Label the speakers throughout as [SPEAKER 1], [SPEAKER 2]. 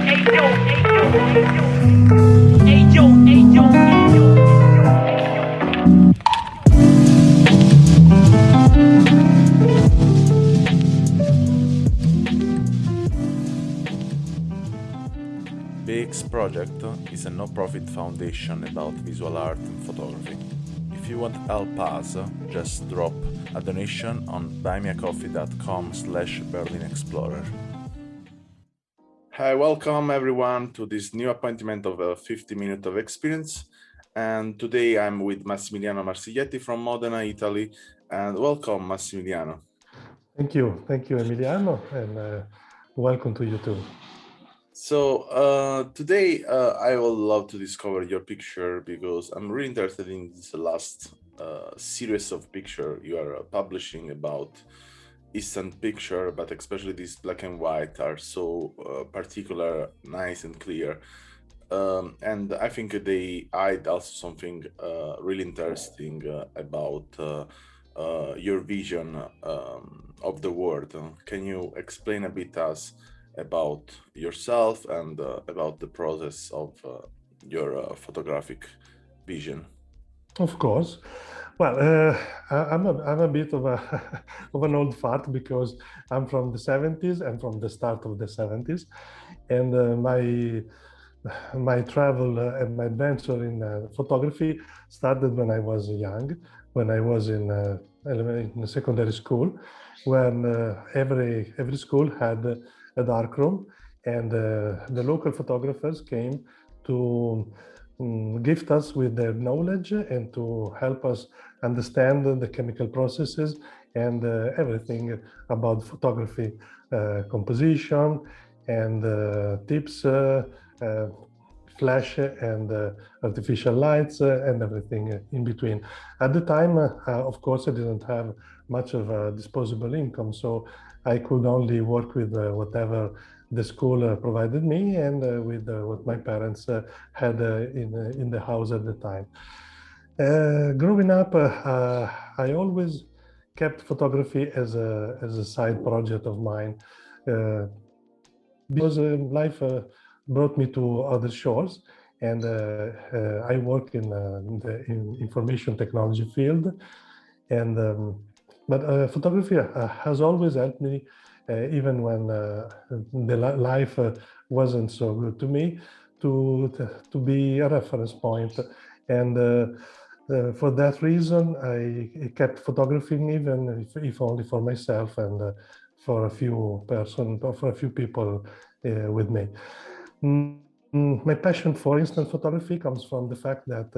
[SPEAKER 1] BEEX project is a no-profit foundation about visual art and photography. If you want to help us, just drop a donation on buymeacoffee.com/BerlinExplorer. Hi, welcome everyone to this new appointment of a 50 minutes of experience. And today I'm with Massimiliano Marsiglietti from Modena, Italy. And welcome, Massimiliano.
[SPEAKER 2] Thank you, Emiliano, and welcome to you too.
[SPEAKER 1] So today I would love to discover your picture because I'm really interested in this last series of picture you are publishing about instant picture, but especially these black and white are so particular, nice and clear. And I think they hide also something really interesting about your vision of the world. Can you explain a bit us about yourself and about the process of your photographic vision?
[SPEAKER 2] Of course. Well, I'm a bit of of an old fart because I'm from the 70s and from the start of the 70s, and my travel and my adventure in photography started when I was young, when I was in secondary school, when every school had a darkroom, and the local photographers came to gift us with their knowledge and to help us understand the chemical processes and everything about photography, composition and tips, flash and artificial lights and everything in between. At the time, of course, I didn't have much of a disposable income, so I could only work with whatever the school provided me and with what my parents had in the house at the time. Growing up, I always kept photography as a side project of mine because life brought me to other shores, and I work in the information technology field, and but photography has always helped me, even when the life wasn't so good to me, to be a reference point. And for that reason, I kept photographing, even if only for myself and for a few people with me. My passion for instant photography comes from the fact that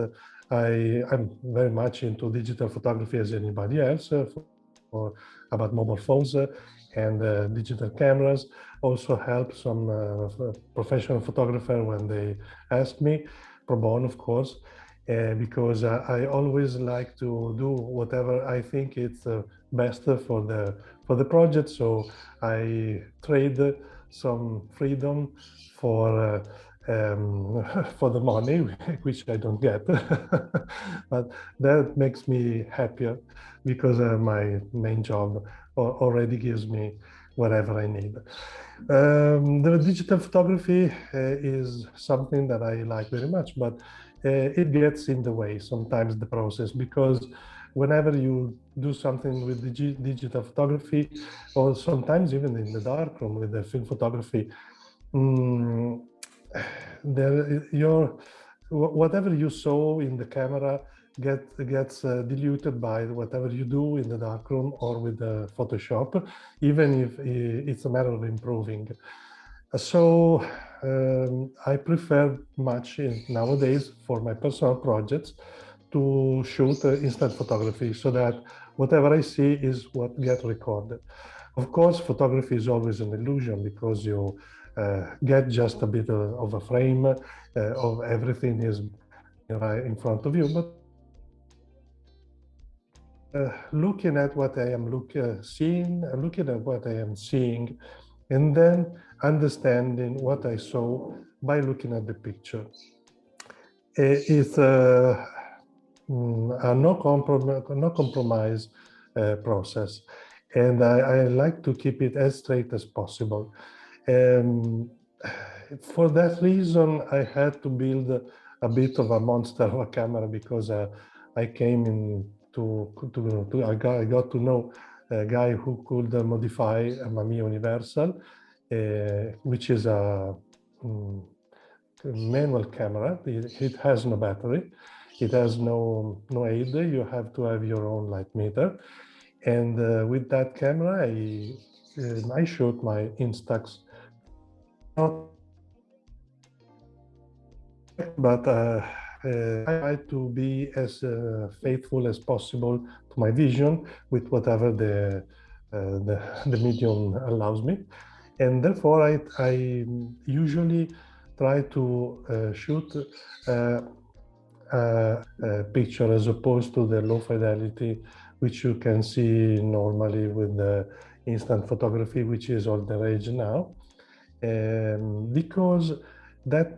[SPEAKER 2] I'm very much into digital photography as anybody else, for about mobile phones and digital cameras. Also help some professional photographer when they ask me, pro bono of course, because I always like to do whatever I think it's best for the project. So I trade some freedom for for the money, which I don't get, but that makes me happier because my main job already gives me whatever I need. The digital photography is something that I like very much, but it gets in the way sometimes, the process, because whenever you do something with digital photography, or sometimes even in the darkroom with the film photography, whatever you saw in the camera gets diluted by whatever you do in the darkroom or with the Photoshop, even if it's a matter of improving. So I prefer much nowadays for my personal projects to shoot instant photography, so that whatever I see is what gets recorded. Of course, photography is always an illusion because you get just a bit of a frame of everything is right in front of you. But looking at what I am looking at what I am seeing, and then understanding what I saw by looking at the picture. It's a no compromise process, and I like to keep it as straight as possible. for that reason, I had to build a bit of a monster of a camera because I came in I got to know a guy who could modify a Mamiya Universal, which is a manual camera. It has no battery. It has no aid. You have to have your own light meter. And with that camera, I shoot my Instax not perfect, but I try to be as faithful as possible to my vision with whatever the medium allows me. And therefore, I usually try to shoot a picture as opposed to the low fidelity, which you can see normally with the instant photography, which is all the rage now. Because that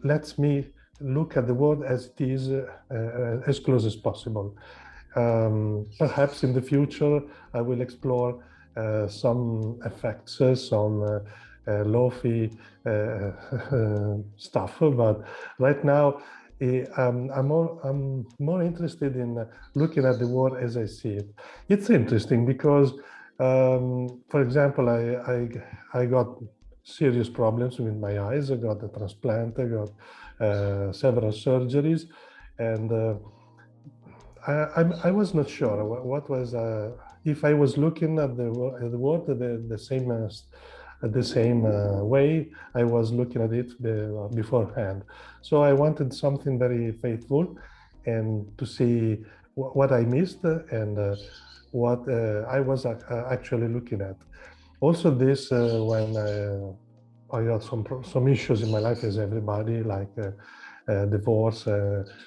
[SPEAKER 2] lets me look at the world as it is, as close as possible. Perhaps in the future, I will explore some effects, some lo-fi stuff. But right now, I'm more interested in looking at the world as I see it. It's interesting because, for example, I got serious problems with my eyes. I got a transplant. I got several surgeries, and I was not sure what was if I was looking at the world the same way I was looking at it beforehand. So I wanted something very faithful, and to see what I missed and what I was actually looking at. Also, this when I got some issues in my life, as everybody, like divorce,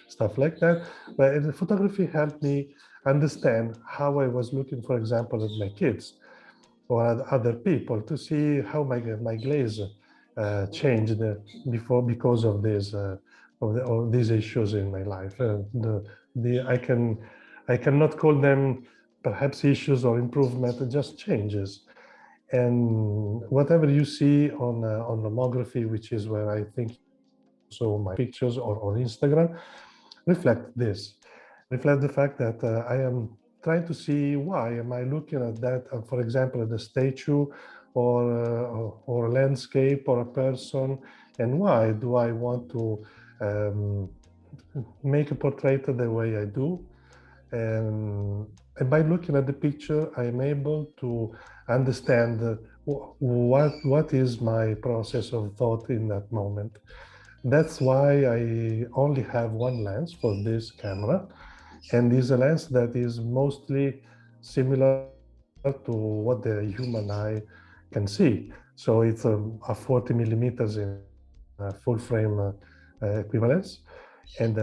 [SPEAKER 2] stuff like that. But the photography helped me understand how I was looking, for example, at my kids or at other people, to see how my glaze changed before because of this of these issues in my life. I cannot call them perhaps issues or improvement, just changes. And whatever you see on lomography, which is where I think so my pictures or on Instagram, reflect this, reflect the fact that I am trying to see why am I looking at that, for example, at the statue or a landscape or a person, and why do I want to make a portrait the way I do. And by looking at the picture, I am able to understand what is my process of thought in that moment. That's why I only have one lens for this camera, and is a lens that is mostly similar to what the human eye can see. So it's a 40 millimeters in full frame equivalence. And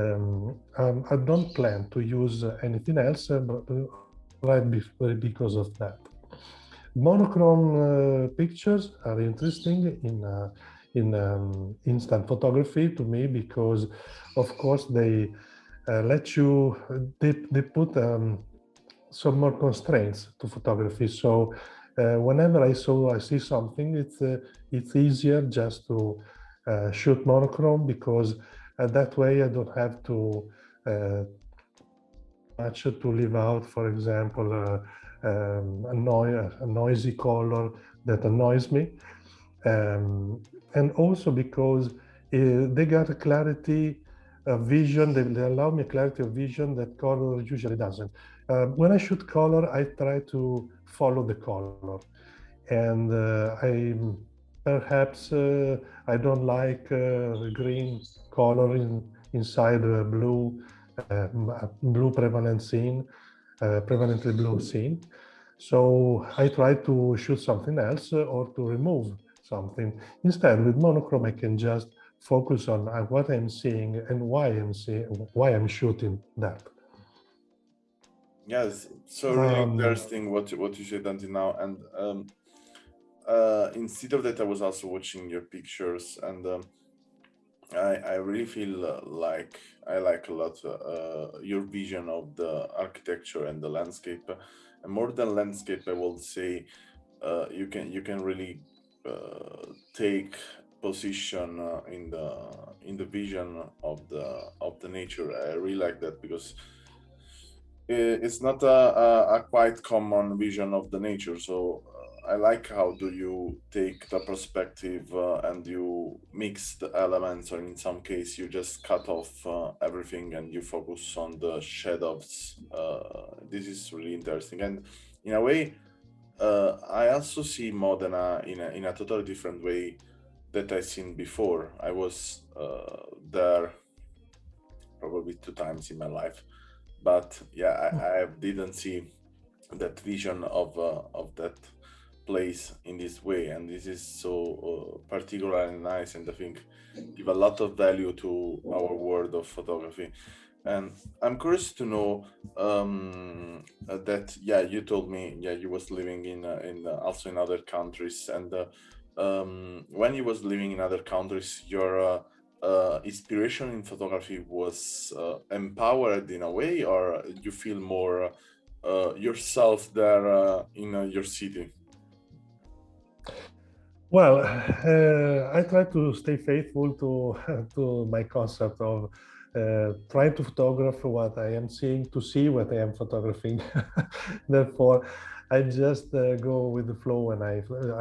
[SPEAKER 2] I don't plan to use anything else because of that. Monochrome pictures are interesting in instant photography to me because, of course, they let you, they put some more constraints to photography. So whenever I see something, it's easier just to shoot monochrome, because that way I don't have to much to leave out, for example, a noisy color that annoys me. And also because they got a clarity of vision, they allow me clarity of vision that color usually doesn't. When I shoot color, I try to follow the color. And perhaps I don't like green color inside a blue prevalent scene, prevalently blue scene. So I try to shoot something else or to remove something. Instead, with monochrome, I can just focus on what I'm seeing and why I'm shooting that.
[SPEAKER 1] Yes, so really interesting what you said until now. And instead of that, I was also watching your pictures, and I really feel like I like a lot your vision of the architecture and the landscape. And more than landscape, I will say you can really take position in the vision of the nature. I really like that because it's not a quite common vision of the nature. So I like how do you take the perspective and you mix the elements, or in some case you just cut off everything and you focus on the shadows. This is really interesting, and in a way, I also see Modena in a totally different way that I seen before. I was there probably 2 times in my life, but yeah, I didn't see that vision of that place in this way, and this is so particular and nice, and I think give a lot of value to our world of photography. And I'm curious to know that yeah, you told me yeah you was living in also in other countries, and when you was living in other countries, your inspiration in photography was empowered in a way, or you feel more yourself there in your city?
[SPEAKER 2] Well, I try to stay faithful to to my concept of trying to photograph what I am seeing to see what I am photographing. Therefore, I just go with the flow. And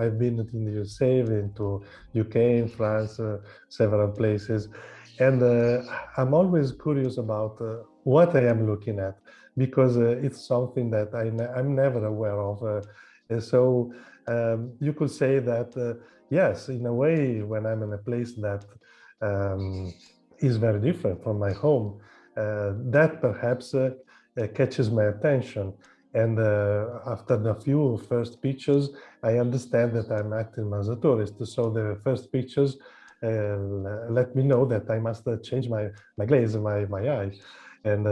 [SPEAKER 2] I've been in the USA, been to UK, France, several places, and I'm always curious about what I am looking at, because it's something that I'm never aware of. And so you could say that yes, in a way, when I'm in a place that is very different from my home, that perhaps catches my attention. And after the few first pictures, I understand that I'm acting as a tourist. So the first pictures let me know that I must change my glaze, my eye. And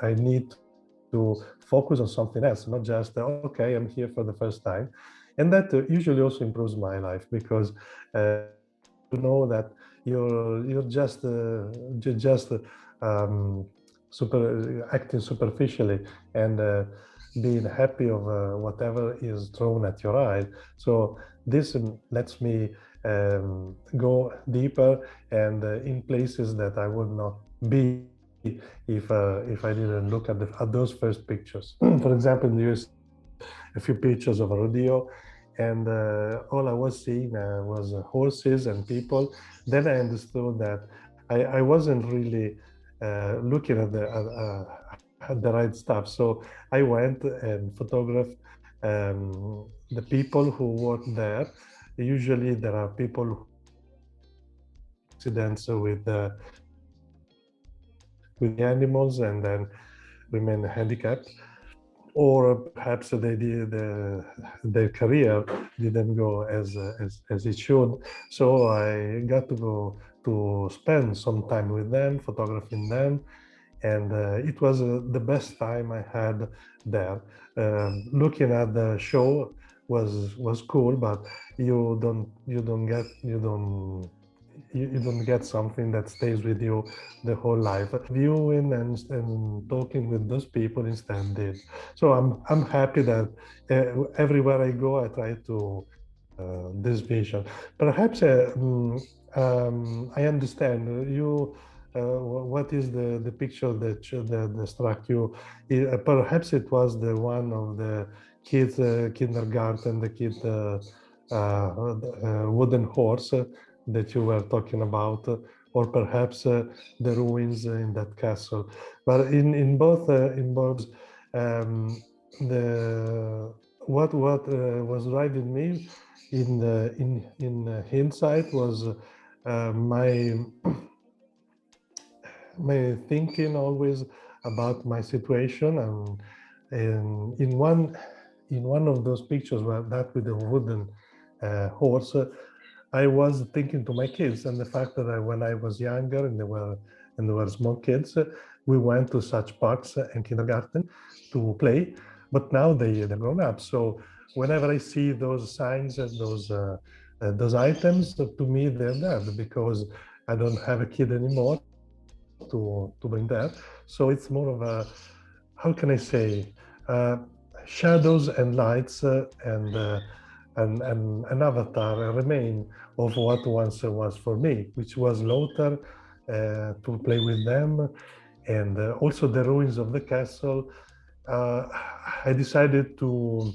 [SPEAKER 2] I need to focus on something else, not just, okay, I'm here for the first time. And that usually also improves my life, because you know that you're just acting superficially, and being happy of whatever is thrown at your eye. So this lets me go deeper, and in places that I would not be if I didn't look at those first pictures. For example, in the USA, a few pictures of a rodeo, and all I was seeing was horses and people. Then I understood that I wasn't really looking at the right stuff. So I went and photographed the people who work there. Usually there are people who accidents with the animals and then remain handicapped, or perhaps their career didn't go as it should. So I got to go to spend some time with them, photographing them, and it was the best time I had there. Looking at the show was cool, but you don't get something that stays with you the whole life. Viewing and talking with those people instead did. So I'm happy that everywhere I go, I try to this vision. Perhaps I understand you. What is the picture that struck you? Perhaps it was the one of the kids kindergarten, the kid wooden horse that you were talking about, or perhaps the ruins in that castle. But in both the what was driving me in hindsight was my thinking always about my situation. And in one of those pictures, where that with the wooden horse, I was thinking to my kids, and the fact that when I was younger and they were small kids, we went to such parks and kindergarten to play, but now they're grown up. So whenever I see those signs and those items, to me they're dead, because I don't have a kid anymore to bring that. So it's more of a, how can I say, uh, shadows and lights, and an avatar, a remain of what once was for me, which was Lothar, to play with them, and also the ruins of the castle. uh, I decided to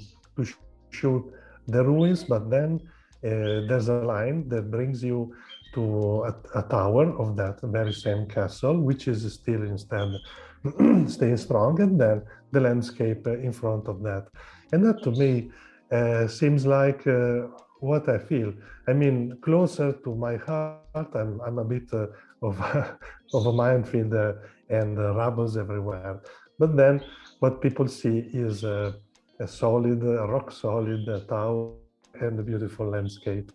[SPEAKER 2] shoot the ruins, but then there's a line that brings you to a tower of that very same castle, which is still instead staying strong, and then the landscape in front of that. And that to me seems like what I feel. I mean, closer to my heart. I'm a bit of of a minefield and rubbles everywhere. But then what people see is a solid, a rock solid tower and a beautiful landscape.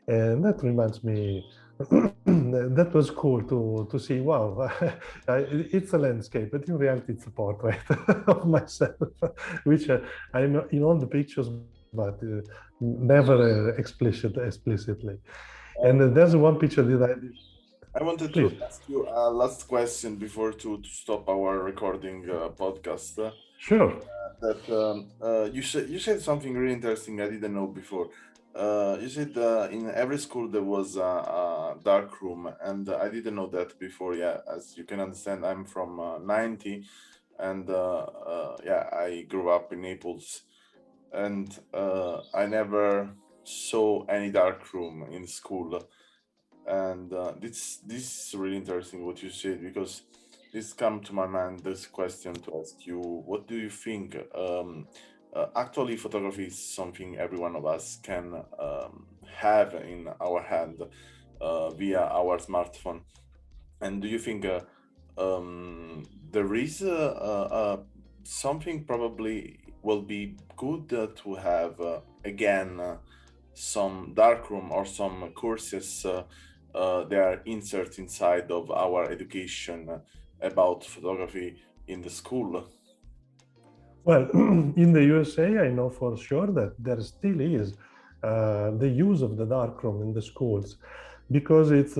[SPEAKER 2] And that reminds me, that was cool to see. Wow, it's a landscape, but in reality, it's a portrait of myself, which I'm in all the pictures, but never explicitly. And
[SPEAKER 1] And
[SPEAKER 2] there's one picture that I did.
[SPEAKER 1] I wanted to
[SPEAKER 2] Please,
[SPEAKER 1] ask you a last question before to stop our recording podcast.
[SPEAKER 2] sure.
[SPEAKER 1] That you said something really interesting I didn't know before. You said in every school there was a dark room, and I didn't know that before. Yeah, as you can understand, I'm from 90, and yeah, I grew up in Naples, and I never saw any dark room in school. And this is really interesting what you said, because this come to my mind this question to ask you: what do you think? Actually, photography is something every one of us can have in our hand via our smartphone. And do you think there is something probably will be good to have again some darkroom or some courses they are insert inside of our education about photography in the school?
[SPEAKER 2] Well, in the USA, I know for sure that there still is the use of the darkroom in the schools, because it's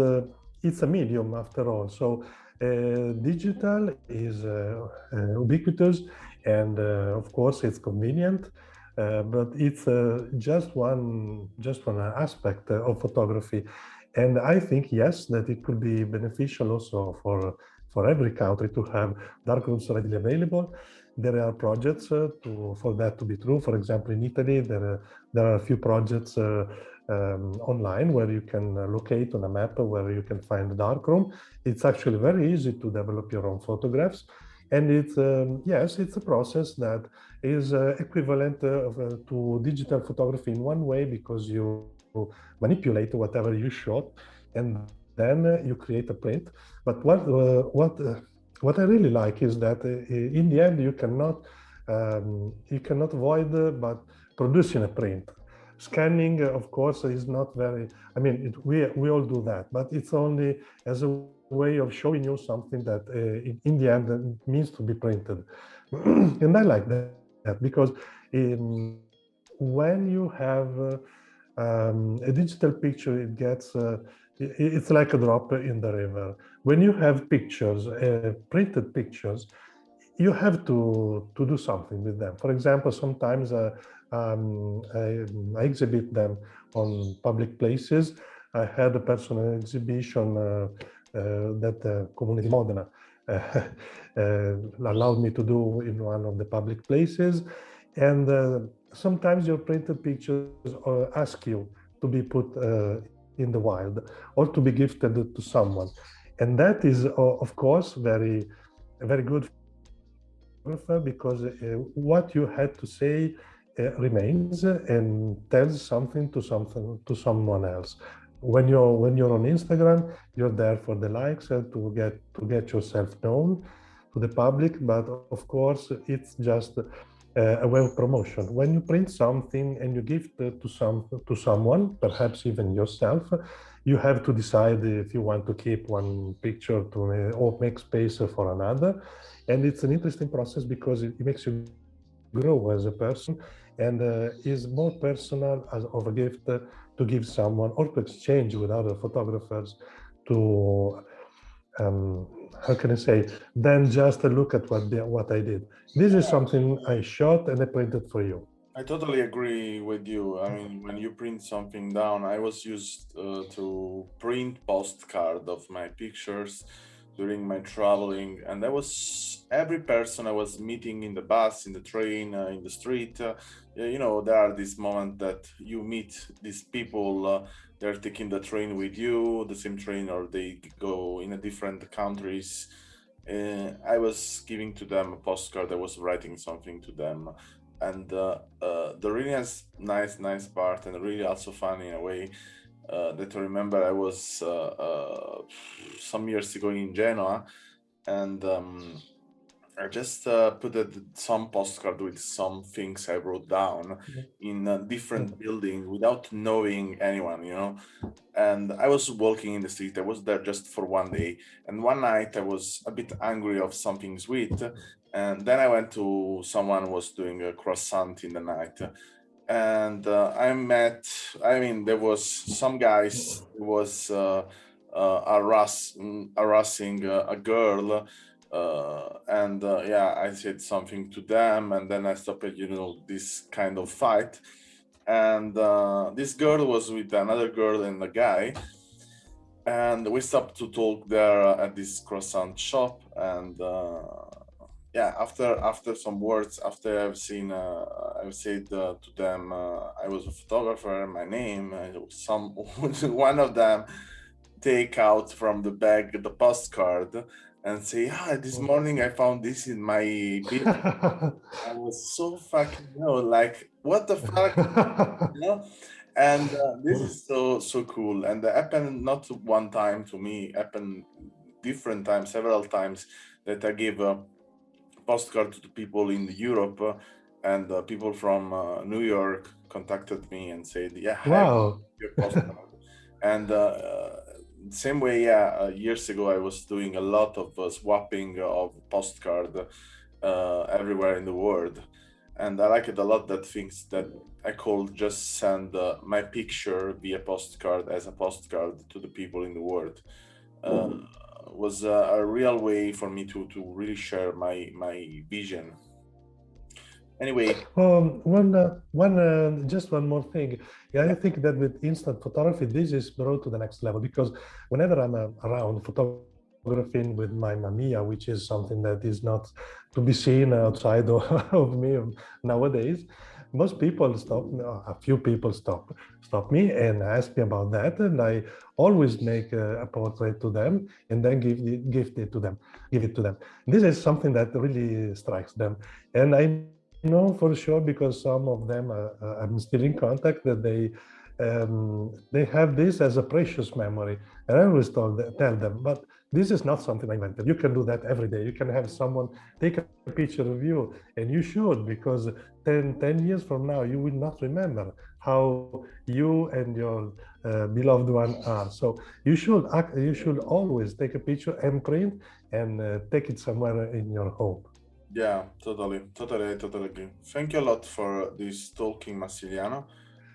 [SPEAKER 2] a medium after all. So digital is ubiquitous, and of course it's convenient, but it's just one aspect of photography. And I think yes, that it could be beneficial also for every country to have darkrooms readily available. There are projects for that to be true. For example, in Italy, there are a few projects online where you can locate on a map where you can find a darkroom. It's actually very easy to develop your own photographs, and it's yes, it's a process that is equivalent to digital photography in one way, because you manipulate whatever you shot, and then you create a print. But what I really like is that in the end you cannot avoid but producing a print. Scanning, of course, is not very. I mean, we all do that, but it's only as a way of showing you something that in the end means to be printed, and I like that because when you have a digital picture, it's like a drop in the river. When you have pictures, printed pictures, you have to do something with them. For example, sometimes I exhibit them on public places. I had a personal exhibition that Comune di Modena allowed me to do in one of the public places. And sometimes your printed pictures ask you to be put in the wild or to be gifted to someone. And that is, of course, very good for a photographer, because what you had to say remains and tells something to someone else. When you're on Instagram, you're there for the likes and to get yourself known to the public. But of course, it's just a way of promotion. When you print something and you give it to someone, perhaps even yourself, you have to decide if you want to keep one picture or make space for another. And it's an interesting process because it makes you grow as a person, and is more personal as of a gift to give someone or to exchange with other photographers to how can I say, then just look at what I did. This is something I shot and I printed for you.
[SPEAKER 1] I totally agree with you. I mean, when you print something down, I was used to print postcard of my pictures during my traveling, and that was every person I was meeting in the bus, in the train, in the street. Yeah, you know, there are these moments that you meet these people. They're taking the train with you, the same train, or they go in a different countries. I was giving to them a postcard. I was writing something to them, and the really nice part, and really also funny in a way, that I remember. I was some years ago in Genoa, and I just put some postcard with some things I wrote down in a different building without knowing anyone, you know. And I was walking in the street. I was there just for one day, and one night I was a bit angry of something sweet, and then I went to someone was doing a croissant in the night, and I met. I mean, there was some guys who was harassing a girl, and yeah, I said something to them, and then I stopped, you know, this kind of fight. And this girl was with another girl and a guy, and we stopped to talk there at this croissant shop. And yeah, after some words, after I've said to them, I was a photographer, my name, some one of them take out from the bag the postcard and say, this morning I found this in my bin. I was so fucking, you know, like, what the fuck, you know? And this is so cool. And it happened not one time to me, happened different times, several times, that I gave a postcard to the people in Europe, and people from New York contacted me and said, yeah, I have
[SPEAKER 2] Wow.
[SPEAKER 1] your postcard. And same way, yeah, years ago I was doing a lot of swapping of postcard everywhere in the world, and I like it a lot, that things that I could just send my picture via postcard as a postcard to the people in the world. Was a real way for me to really share my vision. Anyway,
[SPEAKER 2] Just one more thing. Yeah, I think that with instant photography, this is brought to the next level, because whenever I'm around photographing with my Mamiya, which is something that is not to be seen outside of me nowadays, most people stop. A few people stop me and ask me about that, and I always make a portrait to them and then give it to them. This is something that really strikes them, and I know for sure, because some of them I'm still in contact, that they have this as a precious memory. And I always tell them, but this is not something I invented. You can do that every day. You can have someone take a picture of you, and you should, because 10 years from now, you will not remember how you and your beloved one are. So you should always take a picture and print, and take it somewhere in your home.
[SPEAKER 1] yeah, totally agree. Thank you a lot for this talking, Massimiliano.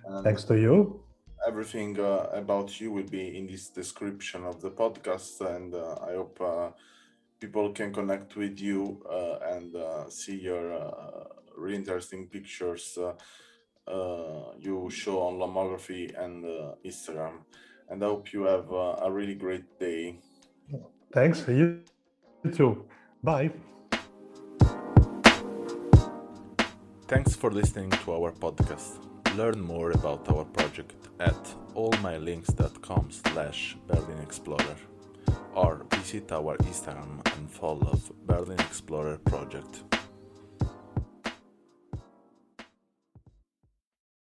[SPEAKER 1] And
[SPEAKER 2] Thanks to you.
[SPEAKER 1] everything about you will be in this description of the podcast, and I hope people can connect with you and see your really interesting pictures you show on Lomography and Instagram. And I hope you have a really great day.
[SPEAKER 2] Thanks. You too. Bye.
[SPEAKER 1] Thanks for listening to our podcast. Learn more about our project at allmylinks.com/Berlin Explorer, or visit our Instagram and follow Berlin Explorer Project.